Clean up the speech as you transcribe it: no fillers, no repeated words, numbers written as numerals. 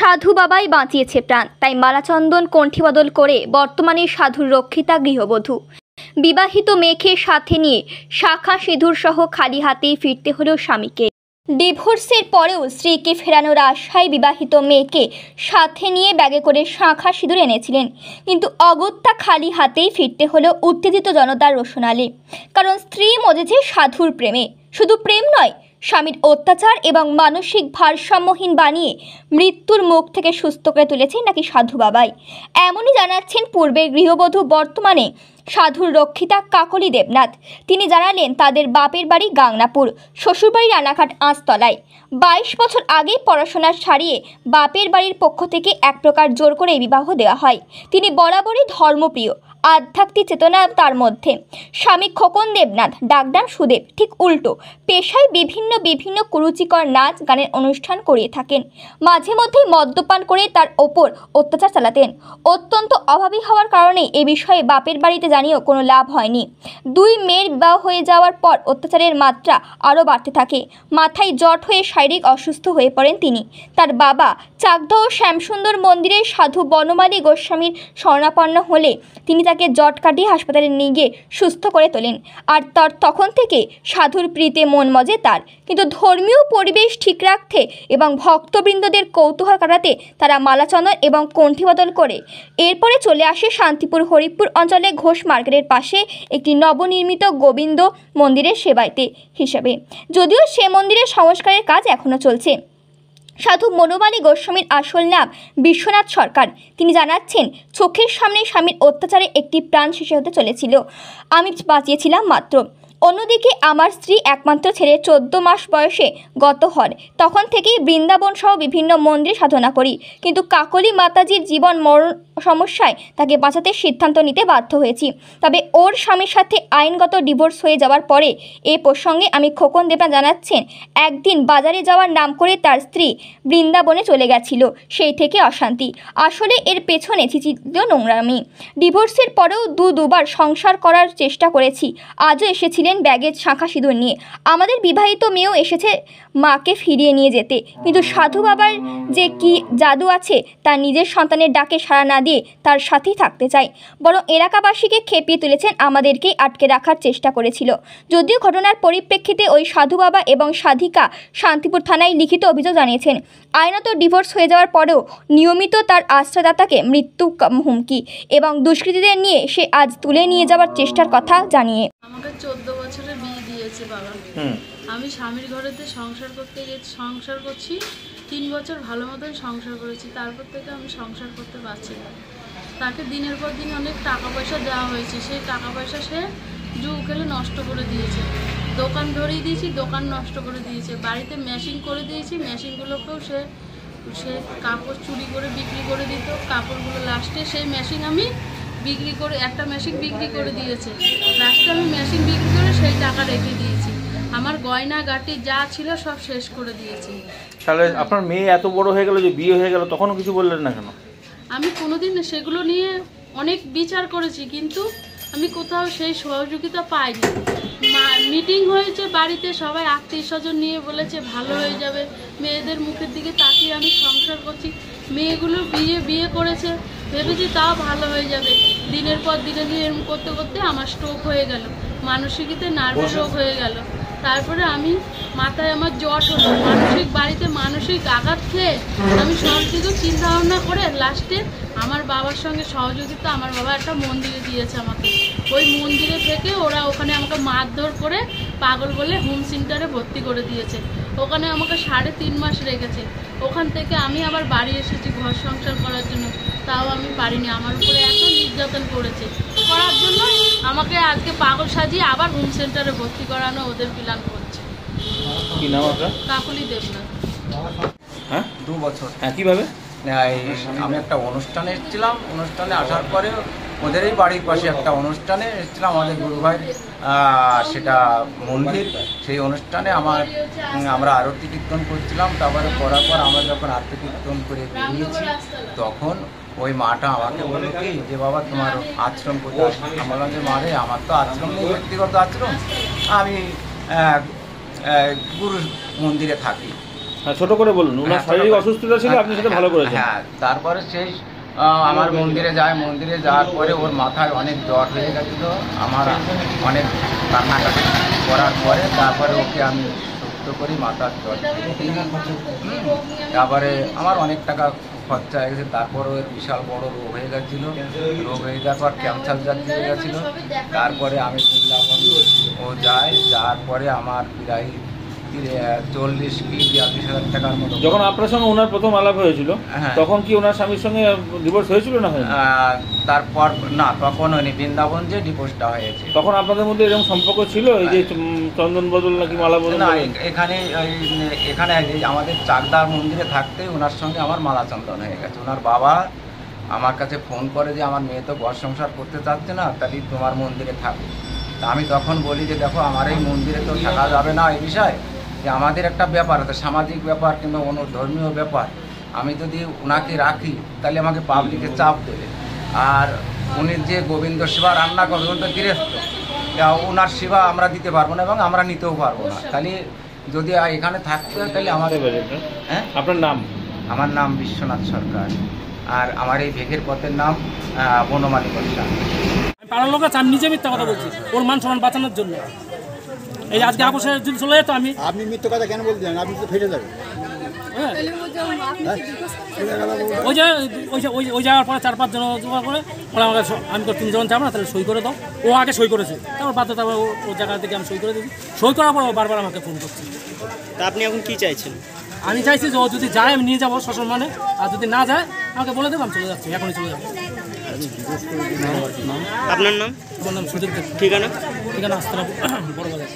সাধু বাবাই বাঁচিয়েছে প্রাণ, তাই মালাচন্দন কণ্ঠী বদল করে বর্তমানে সাধুর রক্ষিতা গৃহবধূ। বিবাহিত মেয়েকে সাথে নিয়ে শাখা সিঁদুর সহ খালি হাতেই ফিরতে হলো স্বামীকে। ডিভোর্সের পরেও স্ত্রীকে ফেরানোর আশায় বিবাহিত মেয়েকে সাথে নিয়ে ব্যাগে করে শাখা সিঁদুর এনেছিলেন, কিন্তু অগত্যা খালি হাতেই ফিরতে হলো উত্তেজিত জনতার রোষনালে। কারণ স্ত্রী মজেছে সাধুর প্রেমে। শুধু প্রেম নয়, স্বামীর অত্যাচার এবং মানসিক ভারসাম্যহীন বানিয়ে মৃত্যুর মুখ থেকে সুস্থ করে তুলেছেন নাকি সাধু বাবাই। এমনই জানাচ্ছেন পূর্বের গৃহবধূ, বর্তমানে সাধুর রক্ষিতা কাকলি দেবনাথ। তিনি জানালেন তাদের বাপের বাড়ি গাংনাপুর, শ্বশুরবাড়ি রানাঘাট আঁচতলায়। 22 বছর আগে পড়াশোনা ছাড়িয়ে বাপের বাড়ির পক্ষ থেকে এক প্রকার জোর করে বিবাহ দেওয়া হয়। তিনি বরাবরই ধর্মপ্রিয়, আধ্যাত্মিক চেতনা তার মধ্যে। স্বামী খোকন দেবনাথ, ডাকনাম সুদেব, ঠিক উল্টো পেশায় বিভিন্ন কুরুচিকর নাচ গানের অনুষ্ঠান করিয়ে থাকেন। মাঝে মধ্যেই মদ্যপান করে তার ওপর অত্যাচার চালাতেন। অত্যন্ত অভাবী হওয়ার কারণে এ বিষয়ে বাপের বাড়িতে জানিয়েও কোনো লাভ হয়নি। 2 মেয়ের বিবাহ হয়ে যাওয়ার পর অত্যাচারের মাত্রা আরও বাড়তে থাকে। মাথায় জট হয়ে শারীরিক অসুস্থ হয়ে পড়েন তিনি। তার বাবা চাকদহ শ্যামসুন্দর মন্দিরের সাধু বনমালী গোস্বামীর শরণাপন্ন হলে তিনি তাকে জট কাটিয়ে হাসপাতালে নিয়ে গিয়ে সুস্থ করে তোলেন। আর তখন থেকে সাধুর প্রীতে মন মজে তার। কিন্তু ধর্মীয় পরিবেশ ঠিক রাখতে এবং ভক্তবৃন্দদের কৌতূহল কাটাতে তারা মালাচন্দন এবং কণ্ঠী বদল করে এরপরে চলে আসে শান্তিপুর হরিপুর অঞ্চলে ঘোষ মার্কেটের পাশে একটি নবনির্মিত গোবিন্দ মন্দিরের সেবায়িত হিসাবে। যদিও সে মন্দিরের সংস্কারের কাজ এখনও চলছে। সাধু বনমালী গোস্বামীর আসল নাম বিশ্বনাথ সরকার। তিনি জানাচ্ছেন, চোখের সামনে স্বামীর অত্যাচারে একটি প্রাণ শেষ হতে চলেছিল, আমি বাঁচিয়েছিলাম মাত্র। অন্যদিকে আমার স্ত্রী একমাত্র ছেলে 14 মাস বয়সে গত হন। তখন থেকেই বৃন্দাবন সহ বিভিন্ন মন্দিরে সাধনা করি, কিন্তু কাকলি মাতাজির জীবন মরণ সমস্যায় তাকে বাঁচাতে সিদ্ধান্ত নিতে বাধ্য হয়েছি। তবে ওর স্বামীর সাথে আইনগত ডিভোর্স হয়ে যাওয়ার পরে এ প্রসঙ্গে আমি খোকন দেবনাথ জানাচ্ছেন, একদিন বাজারে যাওয়ার নাম করে তার স্ত্রী বৃন্দাবনে চলে গেছিল, সেই থেকে অশান্তি। আসলে এর পেছনে ছিল নোংরামি। ডিভোর্সের পরেও দুবার সংসার করার চেষ্টা করেছি। আজও এসেছিলেন ব্যাগের শাঁখা সিঁদুর নিয়ে। আমাদের বিবাহিত মেয়েও এসেছে মাকে ফিরিয়ে নিয়ে যেতে, কিন্তু সাধু বাবার যে কি জাদু আছে তা নিজের সন্তানের ডাকে সাড়া না দিয়ে তার সাথেই থাকতে চায়। বরং এলাকাবাসীকে খেপিয়ে তুলেছেন, আমাদেরকেই আটকে রাখার চেষ্টা করেছিল। যদিও ঘটনার পরিপ্রেক্ষিতে ওই সাধু বাবা এবং সাধিকা শান্তিপুর থানায় লিখিত অভিযোগ জানিয়েছেন। আইনত ডিভোর্স হয়ে যাওয়ার পরেও নিয়মিত তার আশ্রয়দাতাকে মৃত্যু হুমকি এবং দুষ্কৃতীদের নিয়ে সে আজ তুলে নিয়ে যাওয়ার চেষ্টার কথা জানিয়ে। আমাকে 14 বছরে বিয়ে দিয়েছে বাবা। আমি স্বামীর ঘরেতে সংসার করছি 3 বছর ভালো মতন সংসার করেছি। তারপর থেকে আমি সংসার করতে পারছি না। তাকে দিনের পর দিন অনেক টাকা পয়সা দেওয়া হয়েছে, সেই টাকা পয়সা সে জুয়া খেলে নষ্ট করে দিয়েছে। দোকান ধরিয়ে দিয়েছি, দোকান নষ্ট করে দিয়েছে। বাড়িতে মেশিন করে দিয়েছি, মেশিনগুলোকেও সে কাপড় চুরি করে বিক্রি করে দিত। কাপড়গুলো লাস্টে সেই মেশিন আমি বিক্রি করে, একটা মেশিন বিক্রি করে দিয়েছে। লাস্টে আমি মেশিন বিক্রি করে সেই টাকা রেখে দিয়েছি। আমার গয়না গাটি যা ছিল সব শেষ করে দিয়েছি। তাহলে আপনার মেয়ে এত বড় হয়ে গেল, যে বিয়ে হয়ে গেল, তখনও কিছু বললেন না কেন? আমি কোনোদিন সেগুলো নিয়ে অনেক বিচার করেছি, কিন্তু আমি কোথাও সেই সহযোগিতা পাইনি। মিটিং হয়েছে বাড়িতে, সবাই আত্মীয় স্বজন নিয়ে বলেছে ভালো হয়ে যাবে। মেয়েদের মুখের দিকে তাকিয়ে আমি সংসার করছি। মেয়েগুলো বিয়ে করেছে, ভেবেছি তাও ভালো হয়ে যাবে। দিনের পর দিনে এরকম করতে করতে আমার স্ট্রোক হয়ে গেল, মানসিকতে নার্ভাস রোগ হয়ে গেল। তারপরে আমি মাথায় আমার জট হলো, বাড়িতে মানসিক আঘাত খেয়ে আমি সব কিছু চিন্তা ভাবনা করে লাস্টে আমার বাবার সঙ্গে সহযোগিতা, আমার বাবা একটা মন্দিরে দিয়েছে আমাকে। ওই মন্দিরে থেকে ওরা ওখানে আমাকে মারধর করে পাগল বলে হোম সেন্টারে ভর্তি করে দিয়েছে। ওখানে আমাকে 3.5 মাস রেখেছে। ওখান থেকে আমি আবার বাড়ি এসেছি ঘর সংসার করার জন্য, তাও আমি পারিনি। আমার উপরে এত নির্যাতন করেছে, করার জন্য আমাকে আজকে পাগল সাজিয়ে আবার হোম সেন্টারে ভর্তি করানো ওদের প্ল্যান করছে। কি নাম আপনার? কাকলি দেবনাথ। হ্যাঁ, 2 বছর। হ্যাঁ, কীভাবে? আমি একটা অনুষ্ঠানে এসেছিলাম। অনুষ্ঠানে আসার পরে ওদেরই বাড়ির পাশে একটা অনুষ্ঠানে এসেছিলাম, আমাদের গুরুভাইয়ের সেটা মন্দির। সেই অনুষ্ঠানে আমরা আরতি কীর্তন করছিলাম। তারপরে করার পর আমরা যখন আরতি কীর্তন করে বেরিয়েছি, তখন ওই মাটা আমাকে বলল কি যে বাবা তোমার আশ্রম কোথায়? আমি বললাম যে মারে আমার তো আশ্রম নেই, ব্যক্তিগত আশ্রম, আমি গুরু মন্দিরে থাকি। হ্যাঁ, ছোট করে বলুন। ওনার হ্যাঁ, ছোট শারীরিক করে। অসুস্থতা ছিল, আপনি সেটা ভালো করেছেন। হ্যাঁ, তারপরে সেই আমার মন্দিরে যাওয়ার পরে ওর মাথায় অনেক জ্বর হয়ে গেছিল। আমার অনেক কান্নাকাটি করার পরে তারপরে ওকে আমি সুস্থ করি মাথার জ্বর। তারপরে আমার অনেক টাকা খরচা হয়ে গেছে। তারপর ওর বিশাল বড় রোগ হয়ে গেছিলো। রোগ হয়ে যাওয়ার পর ক্যান্সার জাতীয় হয়ে গেছিলো। তারপরে আমি বৃন্দাবন ও যাওয়ার পরে আমার প্রায় 40 কি 42,000 টাকার মতো। যখন আপনার সঙ্গে ওনার প্রথম আলাপ হয়েছিল, হ্যাঁ। তখন কি ওনার স্বামীর সঙ্গে ডিভোর্স হয়েছিল না হয়নি? তারপর না, তখন হয়নি, বৃন্দাবন যে ডিভোর্সটা হয়েছে। তখন আপনাদের মধ্যে এরকম সম্পর্ক ছিল, এই যে চন্দন বদল নাকি মালা বদল? না, এখানে আমাদের চাকদার মন্দিরে থাকতে ওনার সঙ্গে আমার মালা চন্দন হয়ে গেছে। ওনার বাবা আমার কাছে ফোন করে যে আমার মেয়ে তো ঘর সংসার করতে চাচ্ছে না, তাহলে তোমার মন্দিরে থাকবে। তা আমি তখন বলি যে দেখো, আমার এই মন্দিরে তো থাকা যাবে না, এই বিষয় যে আমাদের একটা ব্যাপার আছে, সামাজিক ব্যাপার কিংবা অন্য ধর্মীয় ব্যাপার। আমি যদি ওনাকে রাখি তাহলে আমাকে পাবলিকে চাপ দেবে। আর উনি যে গোবিন্দ সেবা রান্না করবে, উনি তো গৃহস্থ, ওনার সেবা আমরা দিতে পারবো না এবং আমরা নিতেও পারবো না। তাহলে যদি এখানে থাকতে হয় তাহলে আমাদের। হ্যাঁ, আপনার নাম? আমার নাম বিশ্বনাথ সরকার, আর আমার এই ভেগের পথের নাম বনমালী গোস্বামী। পাড়ার লোক আছে, আমি নিজে মিথ্যা কথা বলছি ওর মান সম্মান বাঁচানোর জন্য। এই আজকে আপোষে যদি চলে যেত আমি। আপনি মিথ্যা কথা কেন বলছেন? আপনি তো ফেটে যাবেন। হ্যাঁ, ওই যাওয়ার পরে 4-5 জন জোগাড় করে ওরা আমাকে আমি তুমি যখন যাবো না তাহলে সই করে দাও। ও আগে সই করেছে, তারপর বাধ্যতা ও জায়গা থেকে আমি সই করে দিয়েছি। সই করার পর ও বারবার আমাকে ফোন করছে। তা আপনি এখন কি চাইছেন? আমি চাইছি যে ও যদি যায় আমি নিয়ে যাবো সসম্মানে, আর যদি না যায় আমাকে বলে দেবো, আমি চলে যাচ্ছি, এখনই চলে যাবো। আপনার নাম? আমার নাম সুদীপ দেব। ঠিকানা? ঠিকানা আস্তারা বড় বাজার।